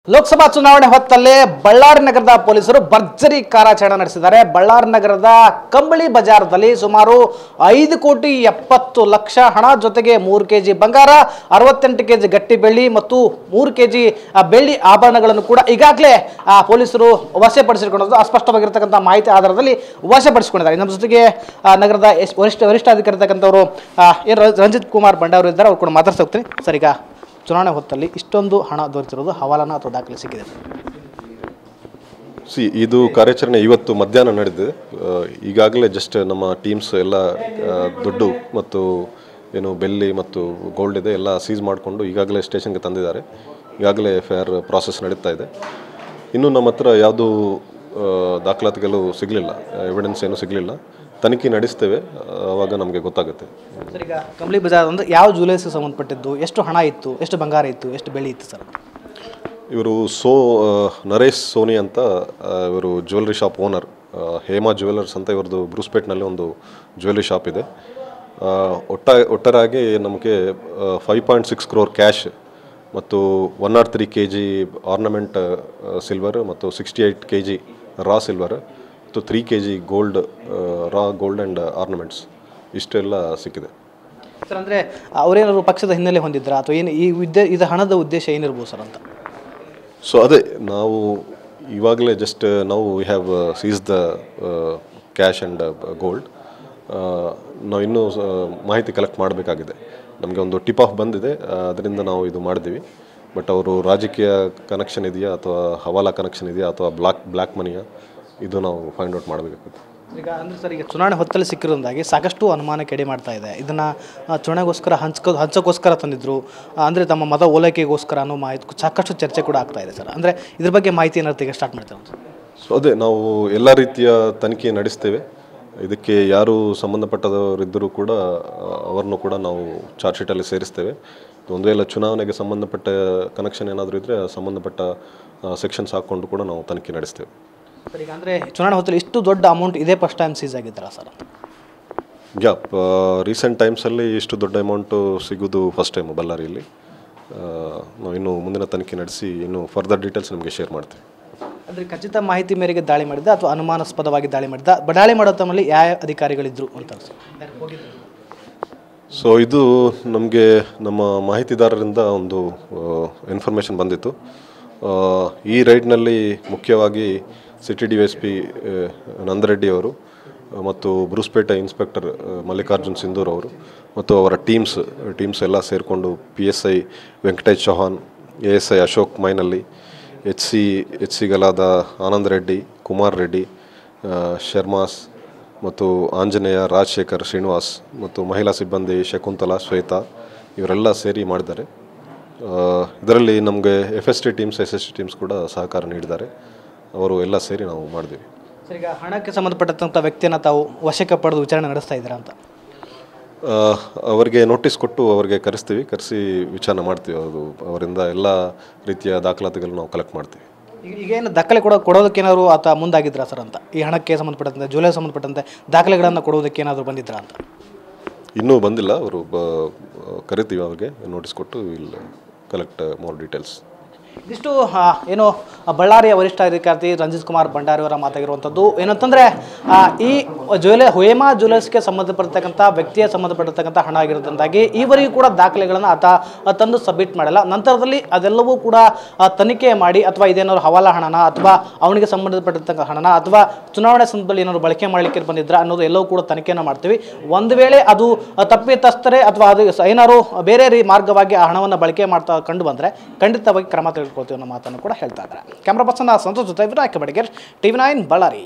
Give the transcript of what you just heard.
ಲೋಕಸಭಾ ಚುನಾವಣೆ ಹೊತ್ತಲ್ಲೇ ಬಳ್ಳಾರಿ ನಗರದ ಪೊಲೀಸರು ಭರ್ಜರಿ ಕಾರ್ಯಾಚರಣೆ ನಡೆಸಿದ್ದಾರೆ. ಬಳ್ಳಾರಿ ನಗರದ ಕಂಬಳಿ ಬಜಾರದಲ್ಲಿ ಸುಮಾರು 5,70,00,000 ಹಣ ಜೊತೆಗೆ 3 ಕೆಜಿ ಬಂಗಾರ, 68 ಕೆಜಿ ಗಟ್ಟಿ ಬೆಳ್ಳಿ ಮತ್ತು 3 ಕೆಜಿ ಬೆಳ್ಳಿ ಆಭರಣಗಳನ್ನು ಕೂಡ ಈಗಾಗಲೇ ಪೊಲೀಸರು ವಶಪಡಿಸಿಕೊಂಡಿದ್ದು ಅಸ್ಪಷ್ಟವಾಗಿರತಕ್ಕಂಥ ಮಾಹಿತಿ ಆಧಾರದಲ್ಲಿ ವಶಪಡಿಸಿಕೊಂಡಿದ್ದಾರೆ. ನಮ್ಮ ಜೊತೆಗೆ ನಗರದ ವರಿಷ್ಠಾಧಿಕಾರಿ ಇರತಕ್ಕಂಥವರು ರಂಜಿತ್ ಕುಮಾರ್ ಬಂಡಾವರು ಇದ್ದಾರೆ. ಅವ್ರು ಕೂಡ ಮಾತಾಡ್ತಾ ಹೋಗ್ತೀನಿ. ಸರ್, ಈಗ ಚುನಾವಣೆ ಹೊತ್ತಲ್ಲಿ ಇಷ್ಟೊಂದು ಹಣ ದೊರೆತಿರೋದು ಹವಾಲಾನ ಅಥವಾ ದಾಖಲೆ ಸಿಕ್ಕಿದೆ? ಇದು ಕಾರ್ಯಾಚರಣೆ ಇವತ್ತು ಮಧ್ಯಾಹ್ನ ನಡೆದಿದೆ. ಈಗಾಗಲೇ ಜಸ್ಟ್ ನಮ್ಮ ಟೀಮ್ಸ್ ಎಲ್ಲ ದುಡ್ಡು ಮತ್ತು ಏನು ಬೆಳ್ಳಿ ಮತ್ತು ಗೋಲ್ಡ್ ಇದೆ ಎಲ್ಲ ಸೀಸ್ ಮಾಡಿಕೊಂಡು ಈಗಾಗಲೇ ಸ್ಟೇಷನ್ಗೆ ತಂದಿದ್ದಾರೆ. ಈಗಾಗಲೇ FIR ಪ್ರಾಸೆಸ್ ನಡೀತಾ ಇದೆ. ಇನ್ನೂ ನಮ್ಮ ಹತ್ರ ಯಾವುದೂ ದಾಖಲಾತಿಗಳು ಸಿಗಲಿಲ್ಲ, ಎವಿಡೆನ್ಸ್ ಏನೂ ಸಿಗಲಿಲ್ಲ. ತನಿಖೆ ನಡೆಸ್ತೇವೆ, ಆವಾಗ ನಮಗೆ ಗೊತ್ತಾಗುತ್ತೆ. ಸರ್, ಈಗ ಕಂಬಳಿ ಬಜಾರ್ ಅಂದರೆ ಯಾವ ಜ್ಯುವೆಲರ್ಸ್ಗೆ ಸಂಬಂಧಪಟ್ಟಿದ್ದು? ಎಷ್ಟು ಹಣ ಇತ್ತು, ಎಷ್ಟು ಬಂಗಾರ ಇತ್ತು, ಎಷ್ಟು ಬೆಳ್ಳಿ ಇತ್ತು ಸರ್? ಇವರು ನರೇಶ್ ಸೋನಿ ಅಂತ ಇವರು jewellery shop owner, Hema jewellers ಅಂತ ಇವ್ರದ್ದು ಬ್ರೂಸ್ಪೇಟ್ನಲ್ಲಿ ಒಂದು ಜ್ಯುವೆಲ್ರಿ ಶಾಪ್ ಇದೆ. ಒಟ್ಟಾರೆಯಾಗಿ ನಮಗೆ 5.6 crore ಕ್ಯಾಶ್ ಮತ್ತು 103 kg ಆರ್ನಮೆಂಟ್ ಸಿಲ್ವರ್ ಮತ್ತು 68 kg ರಾ ಸಿಲ್ವರ್ ಮತ್ತು 3 kg gold, raw gold and ornaments ಇಷ್ಟೆಲ್ಲ ಸಿಕ್ಕಿದೆ. ಸರ್, ಅಂದರೆ ಅವರೇನಾದ್ರು ಪಕ್ಷದ ಹಿನ್ನೆಲೆ ಹೊಂದಿದ್ರಾ ಅಥವಾ ಏನು ಇದು ಹಣದ ಉದ್ದೇಶ ಏನಿರ್ಬೋದು ಸರ್ ಅಂತ? ಸೊ ಅದೇ ನಾವು ಇವಾಗಲೇ ಜಸ್ಟ್ ನಾವು we have seize the cash and gold. ನಾವು ಇನ್ನೂ ಮಾಹಿತಿ ಕಲೆಕ್ಟ್ ಮಾಡಬೇಕಾಗಿದೆ. ನಮಗೆ ಒಂದು ಟಿಪ್ ಆಫ್ ಬಂದಿದೆ, ಅದರಿಂದ ನಾವು ಇದು ಮಾಡಿದ್ದೀವಿ. ಬಟ್ ಅವರು ರಾಜಕೀಯ ಕನೆಕ್ಷನ್ ಇದೆಯಾ ಅಥವಾ ಹವಾಲಾ ಕನೆಕ್ಷನ್ ಇದೆಯಾ ಅಥವಾ ಬ್ಲ್ಯಾಕ್ ಮನಿಯಾ, ಇದು ನಾವು ಫೈಂಡ್ ಔಟ್ ಮಾಡಬೇಕಾಗುತ್ತೆ. ಈಗ ಅಂದರೆ ಸರ್, ಈಗ ಚುನಾವಣೆ ಹೊತ್ತಲ್ಲಿ ಸಿಕ್ಕಿರೋದಾಗಿ ಸಾಕಷ್ಟು ಅನುಮಾನಕ್ಕೆ ಎಡೆ ಮಾಡ್ತಾ ಇದೆ. ಇದನ್ನು ಚುನಾವಣೆಗೋಸ್ಕರ ಹಂಚೋಕ್ಕೋಸ್ಕರ ತಂದಿದ್ರು, ಅಂದರೆ ತಮ್ಮ ಮತ ಓಲೈಕೆಗೋಸ್ಕರ ಅನ್ನೋ ಮಾಹಿತಿ ಸಾಕಷ್ಟು ಚರ್ಚೆ ಕೂಡ ಆಗ್ತಾ ಇದೆ ಸರ್. ಅಂದರೆ ಇದ್ರ ಬಗ್ಗೆ ಮಾಹಿತಿ ಏನಾದ್ರು ಈಗ ಸ್ಟಾರ್ಟ್ ಮಾಡ್ತೇವೆ ಸರ್? ಸೊ ಅದೇ ನಾವು ಎಲ್ಲ ರೀತಿಯ ತನಿಖೆ ನಡೆಸ್ತೇವೆ. ಇದಕ್ಕೆ ಯಾರು ಸಂಬಂಧಪಟ್ಟವರಿದ್ದರೂ ಕೂಡ ಅವರನ್ನು ಕೂಡ ನಾವು ಚಾರ್ಜ್ ಶೀಟಲ್ಲಿ ಸೇರಿಸ್ತೇವೆ. ಒಂದು ವೇಳೆ ಚುನಾವಣೆಗೆ ಸಂಬಂಧಪಟ್ಟ ಕನೆಕ್ಷನ್ ಏನಾದರೂ ಇದ್ದರೆ ಸಂಬಂಧಪಟ್ಟ ಸೆಕ್ಷನ್ಸ್ ಹಾಕ್ಕೊಂಡು ಕೂಡ ನಾವು ತನಿಖೆ ನಡೆಸ್ತೇವೆ. ಸರ್, ಈಗ ಅಂದರೆ ಚುನಾವಣೆ ಹೊತ್ತಲ್ಲಿ ಇಷ್ಟು ದೊಡ್ಡ ಅಮೌಂಟ್ ಇದೇ ಫಸ್ಟ್ ಟೈಮ್ ಸೀಸ್ ಆಗಿದ್ದಲ್ಲ ಸರ್? ರೀಸೆಂಟ್ ಟೈಮ್ಸಲ್ಲಿ ಇಷ್ಟು ದೊಡ್ಡ ಅಮೌಂಟು ಸಿಗೋದು ಫಸ್ಟ್ ಟೈಮು ಬಳ್ಳಾರಿಯಲ್ಲಿ. ನಾವು ಇನ್ನೂ ಮುಂದಿನ ತನಿಖೆ ನಡೆಸಿ ಇನ್ನೂ ಫರ್ದರ್ ಡೀಟೇಲ್ಸ್ ನಿಮಗೆ ಶೇರ್ ಮಾಡ್ತೀವಿ. ಅಂದರೆ ಖಚಿತ ಮಾಹಿತಿ ಮೇರೆಗೆ ದಾಳಿ ಮಾಡಿದ್ದ ಅಥವಾ ಅನುಮಾನಾಸ್ಪದವಾಗಿ ದಾಳಿ ಮಾಡಿದ್ದ? ದಾಳಿ ಮಾಡೋ ತಮ್ಮಲ್ಲಿ ಯಾವ ಅಧಿಕಾರಿಗಳಿದ್ರು ಅಂತ ಸರ್? ಸೊ ಇದು ನಮಗೆ ನಮ್ಮ ಮಾಹಿತಿದಾರರಿಂದ ಒಂದು ಇನ್ಫಾರ್ಮೇಷನ್ ಬಂದಿತ್ತು. ಈ ರೈಡ್ನಲ್ಲಿ ಮುಖ್ಯವಾಗಿ ಸಿಟಿ DSP ನಂದರೆಡ್ಡಿ ಅವರು ಮತ್ತು ಬ್ರೂಸ್ಪೇಟೆ ಇನ್ಸ್ಪೆಕ್ಟರ್ ಮಲ್ಲಿಕಾರ್ಜುನ್ ಸಿಂಧೂರ್ ಅವರು ಮತ್ತು ಅವರ ಟೀಮ್ಸ್ ಎಲ್ಲ ಸೇರಿಕೊಂಡು PSI ವೆಂಕಟೇಶ್ ಚೌಹಾನ್, ASI ಅಶೋಕ್ ಮೈನಲ್ಲಿ, HCಗಳಾದ ಆನಂದ್ ರೆಡ್ಡಿ, ಕುಮಾರ್ ರೆಡ್ಡಿ, ಶರ್ಮಾಸ್ ಮತ್ತು ಆಂಜನೇಯ, ರಾಜಶೇಖರ್, ಶ್ರೀನಿವಾಸ್ ಮತ್ತು ಮಹಿಳಾ ಸಿಬ್ಬಂದಿ ಶಕುಂತಲಾ, ಶ್ವೇತಾ ಇವರೆಲ್ಲ ಸೇರಿ ಮಾಡಿದ್ದಾರೆ. ಇದರಲ್ಲಿ ನಮಗೆ FST ಟೀಮ್ಸ್, SST ಟೀಮ್ಸ್ ಕೂಡ ಸಹಕಾರ ನೀಡಿದ್ದಾರೆ. ಅವರು ಎಲ್ಲ ಸೇರಿ ನಾವು ಮಾಡಿದ್ದೀವಿ. ಸರ್, ಈಗ ಹಣಕ್ಕೆ ಸಂಬಂಧಪಟ್ಟಂಥ ವ್ಯಕ್ತಿಯನ್ನು ತಾವು ವಶಕ್ಕೆ ಪಡೆದು ವಿಚಾರಣೆ ನಡೆಸ್ತಾ ಇದ್ದೀರಾ ಅಂತ? ಅವರಿಗೆ ನೋಟಿಸ್ ಕೊಟ್ಟು ಅವರಿಗೆ ಕರೆಸಿ ವಿಚಾರಣೆ ಮಾಡ್ತೀವಿ. ಅವರಿಂದ ಎಲ್ಲ ರೀತಿಯ ದಾಖಲಾತಿಗಳು ನಾವು ಕಲೆಕ್ಟ್ ಮಾಡ್ತೀವಿ. ಈಗೇನು ದಾಖಲೆ ಕೊಡೋದಕ್ಕೆ ಏನಾದರೂ ಅಥವಾ ಮುಂದಾಗಿದ್ರಾ ಸರ್ ಅಂತ? ಈ ಹಣಕ್ಕೆ ಸಂಬಂಧಪಟ್ಟಂತೆ, ಜ್ಯುವೆಲರಿ ಸಂಬಂಧಪಟ್ಟಂತೆ ದಾಖಲೆಗಳನ್ನು ಕೊಡೋದಕ್ಕೆ ಏನಾದರೂ ಬಂದಿದ್ರಾ ಅಂತ? ಇನ್ನೂ ಬಂದಿಲ್ಲ. ಅವರು ಕರಿತೀವಿ, ಅವ್ರಿಗೆ ನೋಟಿಸ್ ಕೊಟ್ಟು ಇಲ್ಲಿ ಕಲೆಕ್ಟ್ ಮೋರ್ ಡೀಟೇಲ್ಸ್. ಇದಿಷ್ಟು ಏನು ಬಳ್ಳಾರಿಯ ವರಿಷ್ಠಾಧಿಕಾರಿ ರಂಜಿತ್ ಕುಮಾರ್ ಬಂಡಾರಿ ಅವರ ಮಾತಾಗಿರುವಂಥದ್ದು. ಏನಂತಂದರೆ ಈ ಹೇಮಾ ಜ್ಯುವೆಲರ್ಸ್ಗೆ ಸಂಬಂಧಪಡ್ತಕ್ಕಂಥ ವ್ಯಕ್ತಿಯ ಸಂಬಂಧಪಟ್ಟಿರ್ತಕ್ಕಂಥ ಹಣ ಆಗಿರೋದ್ರಿಂದಾಗಿ ಈವರೆಗೂ ಕೂಡ ದಾಖಲೆಗಳನ್ನು ತಂದು ಸಬ್ಮಿಟ್ ಮಾಡಿಲ್ಲ. ನಂತರದಲ್ಲಿ ಅದೆಲ್ಲವೂ ಕೂಡ ತನಿಖೆ ಮಾಡಿ ಅಥವಾ ಇದೇನಾದ್ರು ಹವಾಲಾ ಹಣನ ಅಥವಾ ಅವನಿಗೆ ಸಂಬಂಧಪಟ್ಟಿರ್ತಕ್ಕಂಥ ಹಣನ ಅಥವಾ ಚುನಾವಣೆ ಸಂದರ್ಭದಲ್ಲಿ ಏನಾದ್ರು ಬಳಕೆ ಮಾಡಲಿಕ್ಕೆ ಬಂದಿದ್ರ ಅನ್ನೋದು ಎಲ್ಲವೂ ಕೂಡ ತನಿಖೆಯನ್ನು ಮಾಡ್ತೀವಿ. ಒಂದು ವೇಳೆ ಅದು ತಪ್ಪಿತಸ್ಥರೆ ಅಥವಾ ಅದು ಏನಾದ್ರು ಬೇರೆ ಮಾರ್ಗವಾಗಿ ಆ ಹಣವನ್ನು ಬಳಕೆ ಮಾಡ್ತಾ ಕಂಡು ಬಂದರೆ ಖಂಡಿತವಾಗಿ ಕ್ರಮ ತೆಗೆದುಕೊಳ್ತೀವಿ ಅನ್ನೋ ಮಾತನ್ನು ಕೂಡ ಹೇಳ್ತಾ ಇದ್ದಾರೆ. ಕ್ಯಾಮ್ರಾ ಪರ್ಸನ್ ಸಂತೋಷ್ ಜೊತೆ ವಿನಾಯಕ ಬಡಿಗೇರ್, TV9 ಬಳ್ಳಾರಿ.